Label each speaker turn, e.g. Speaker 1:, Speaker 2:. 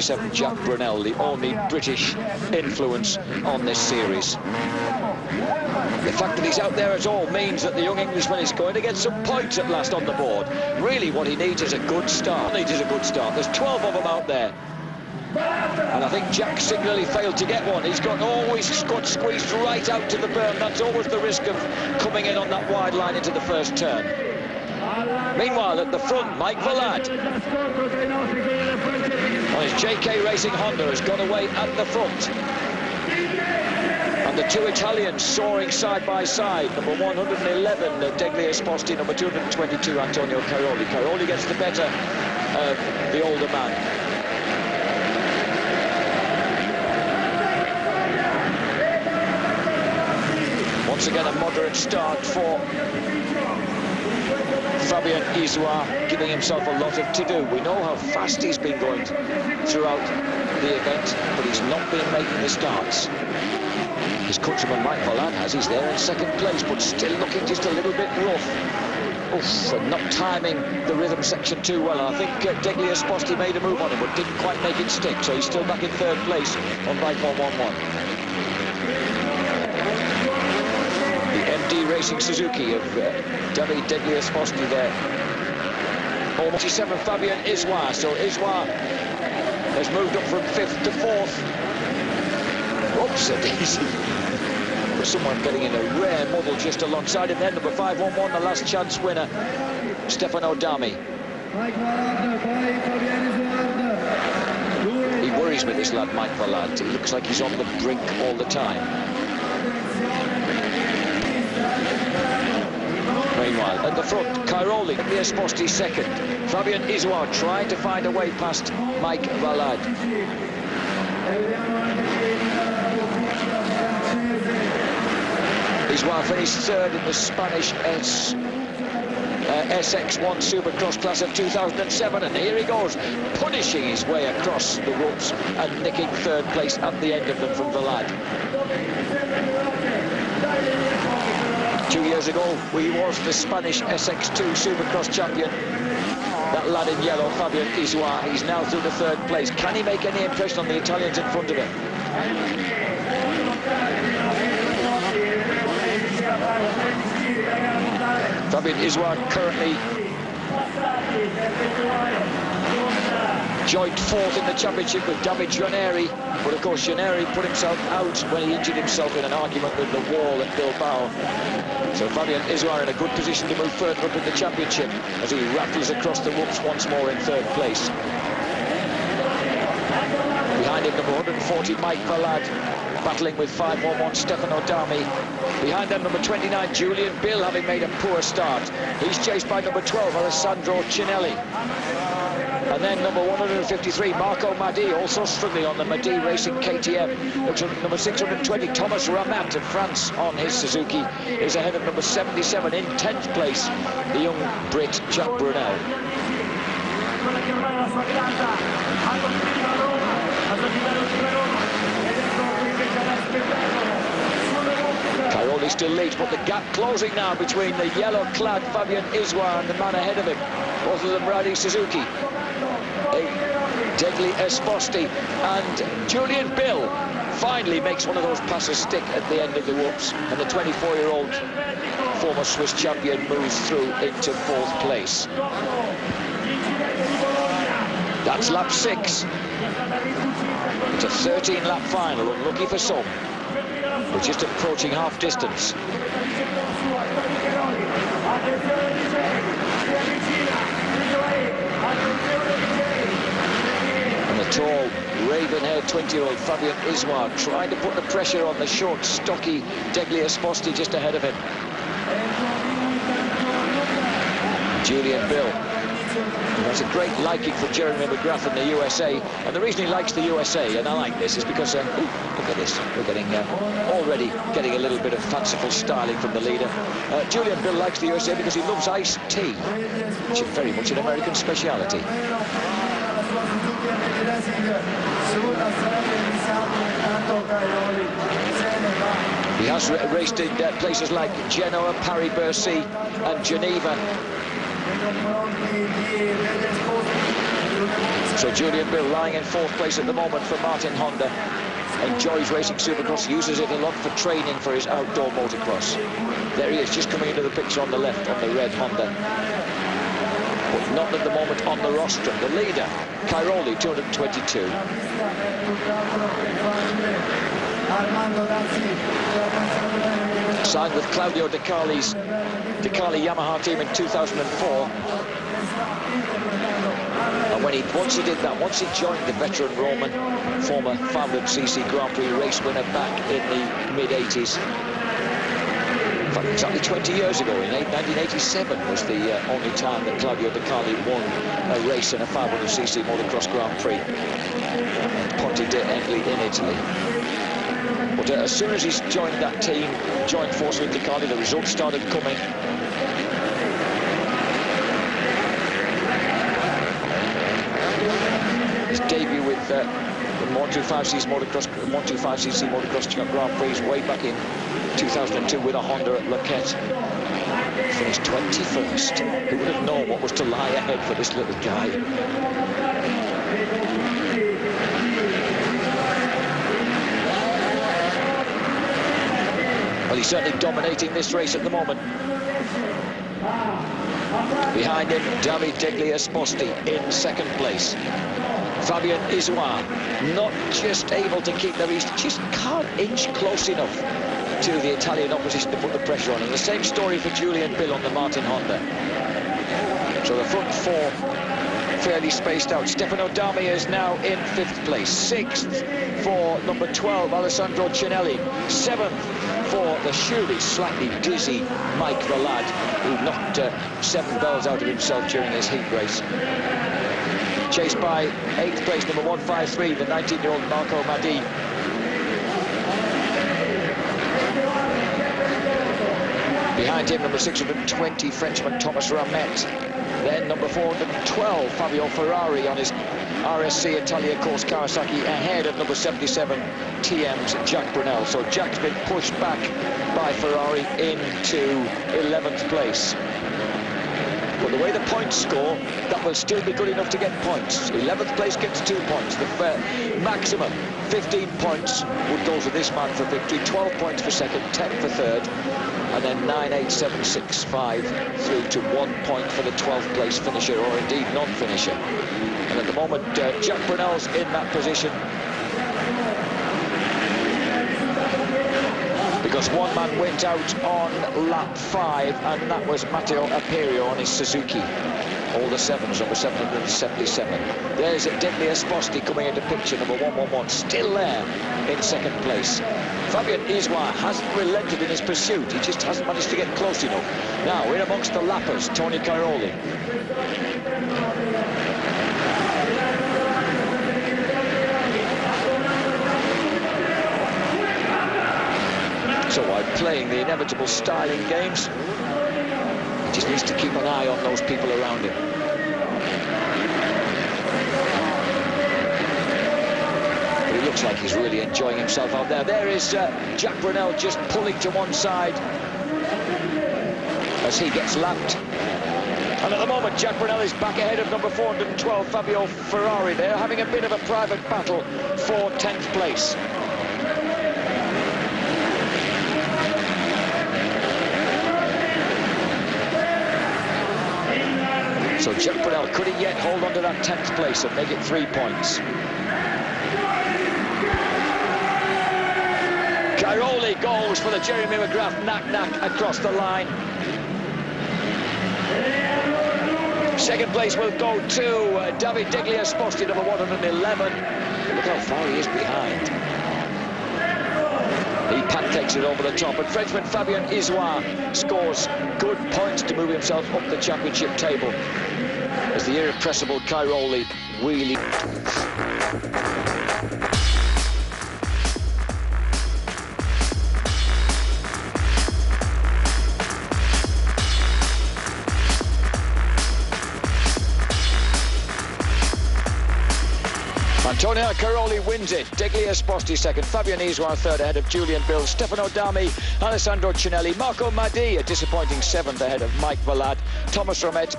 Speaker 1: Jack Brunel, the only British influence on this series. The fact that he's out there at all means that the young Englishman is going to get some points at last on the board. Really, what he needs is a good start. There's 12 of them out there. And I think Jack singularly failed to get one. He's always got squeezed right out to the berm. That's always the risk of coming in on that wide line into the first turn. Meanwhile, at the front, Mike Valad on his JK Racing Honda has gone away at the front. And the two Italians soaring side by side. Number 111, Degli Esposti, number 222, Antonio Cairoli. Cairoli gets the better of the older man. Once again, a moderate start for Fabien Isoire, giving himself a lot of to-do. We know how fast he's been going throughout the event, but he's not been making the starts. His countryman Mike Valad he's there in second place, but still looking just a little bit rough. Oof, and not timing the rhythm section too well. I think Degli Esposti made a move on him, but didn't quite make it stick, so he's still back in third place on bike 111. MD Racing Suzuki of David Degli Esposti there. 47 Fabien Isoire, so Isoire has moved up from 5th to 4th. Oops, a daisy. Someone getting in a rare muddle just alongside him there. Number 511, the last chance winner, Stefano Dami. He worries me, this lad, Mike Valad. He looks like he's on the brink all the time. Meanwhile, at the front, Cairoli, the Esposti second. Fabien Isoire trying to find a way past Mike Valad. Isoire finished third in the Spanish SX1 Supercross class of 2007, and here he goes, punishing his way across the ropes and nicking third place at the end of them from Valad. 2 years ago, he was the Spanish SX2 Supercross champion. That lad in yellow, Fabien Isoire, he's now through to third place. Can he make any impression on the Italians in front of him? Fabien Isoire currently joint fourth in the championship with David Janeri, but of course Janeri put himself out when he injured himself in an argument with the wall at Bilbao. So Fabien Isoire in a good position to move further up in the championship as he rattles across the whoops once more in third place. Behind him, number 140, Mike Valad, battling with 511 Stefano Dami. Behind them, number 29, Julian Bill, having made a poor start. He's chased by number 12, Alessandro Cinelli. And then number 153, Marco Madi, also struggling on the Madi Racing KTM. Number 620, Thomas Ramat of France on his Suzuki is ahead of number 77 in 10th place, the young Brit Jack Brunel. Cairoli still leads, but the gap closing now between the yellow-clad Fabien Isoire and the man ahead of him. Both of them riding Suzuki. Degli Esposti, and Julian Bill finally makes one of those passes stick at the end of the whoops, and the 24-year-old former Swiss champion moves through into 4th place. That's lap 6. It's a 13-lap final, unlucky for some. We're just approaching half distance. And the tall, raven-haired 20-year-old Fabien Isoire trying to put the pressure on the short, stocky Degli Esposti just ahead of him. Julian Bill. That's a great liking for Jeremy McGrath in the USA, and the reason he likes the USA, and I like this, is because, look at this, we're getting already getting a little bit of fanciful styling from the leader. Julian Bill likes the USA because he loves iced tea, which is very much an American speciality. He has raced in places like Genoa, Paris-Bercy and Geneva. So Julian Bill lying in 4th place at the moment for Martin Honda. Enjoys racing supercross, uses it a lot for training for his outdoor motocross. There he is, just coming into the picture on the left on the red Honda. But not at the moment on the rostrum. The leader, Cairoli, 222. Signed with Claudio De Carli's Yamaha team in 2004. And once he did that, once he joined the veteran Roman, former founded CC Grand Prix race winner back in the mid-80s. In fact, exactly 20 years ago, in 1987, was the only time that Claudio De Carli won a race in a 500cc motocross Grand Prix at Ponte d'Egli in Italy. But as soon as he's joined that team, joined forces with De Carli, the results started coming. His debut with the 125cc motocross Grand Prix way back in 2002 with a Honda at Loquet. Finished 21st. Who would have known what was to lie ahead for this little guy? Well, he's certainly dominating this race at the moment. Behind him, Davide Degli Esposti in 2nd place. Fabien Isoire not just able to keep the race, just can't inch close enough to the Italian opposition to put the pressure on. And the same story for Julian Bill on the Martin Honda. So the front 4 fairly spaced out. Stefano Dami is now in 5th place. 6th for number 12, Alessandro Cinelli. 7th for the surely slightly dizzy Mike Valad, who knocked 7 bells out of himself during his heat race. Chased by 8th place, number 153, the 19-year-old Marco Madi. Behind him, number 620, Frenchman Thomas Ramette. Then number 412, Fabio Ferrari on his RSC Italia course Kawasaki, ahead of number 77, TM's Jack Brunel. So Jack's been pushed back by Ferrari into 11th place. But the way the points score, that will still be good enough to get points. 11th place gets 2 points. The maximum 15 points would go for this man for victory. 12 points for second, 10 for third, and then 9, 8, 7, 6, 5 through to 1 point for the 12th place finisher, or indeed non-finisher. And at the moment, Jack Brunel's in that position, because one man went out on lap 5, and that was Matteo Aperio on his Suzuki. All the 7s, number 777. There's Degli Esposti coming into picture, number 111, still there in 2nd place. Fabien Isoire hasn't relented in his pursuit, he just hasn't managed to get close enough. Now, in amongst the lappers, Tony Cairoli. So while playing the inevitable styling games, he just needs to keep an eye on those people around him. But he looks like he's really enjoying himself out there. There is Jack Brunel just pulling to one side as he gets lapped. And at the moment, Jack Brunel is back ahead of number 412, Fabio Ferrari. They're having a bit of a private battle for 10th place. So Jack Brunel, could he yet hold on to that 10th place and make it 3 points? Cairoli goes for the Jeremy McGrath knack across the line. 2nd place will go to Davide Degli Esposti, number 111. Look how far he is behind. He pancakes it over the top, and Frenchman Fabien Isoire scores good points to move himself up the championship table as the irrepressible Cairoli wheelie. Antonio Cairoli wins it. Degli Esposti 2nd, Fabien Isoire 3rd ahead of Julian Bill, Stefano Dami, Alessandro Cinelli, Marco Madi a disappointing 7th ahead of Mike Valad, Thomas Ramette.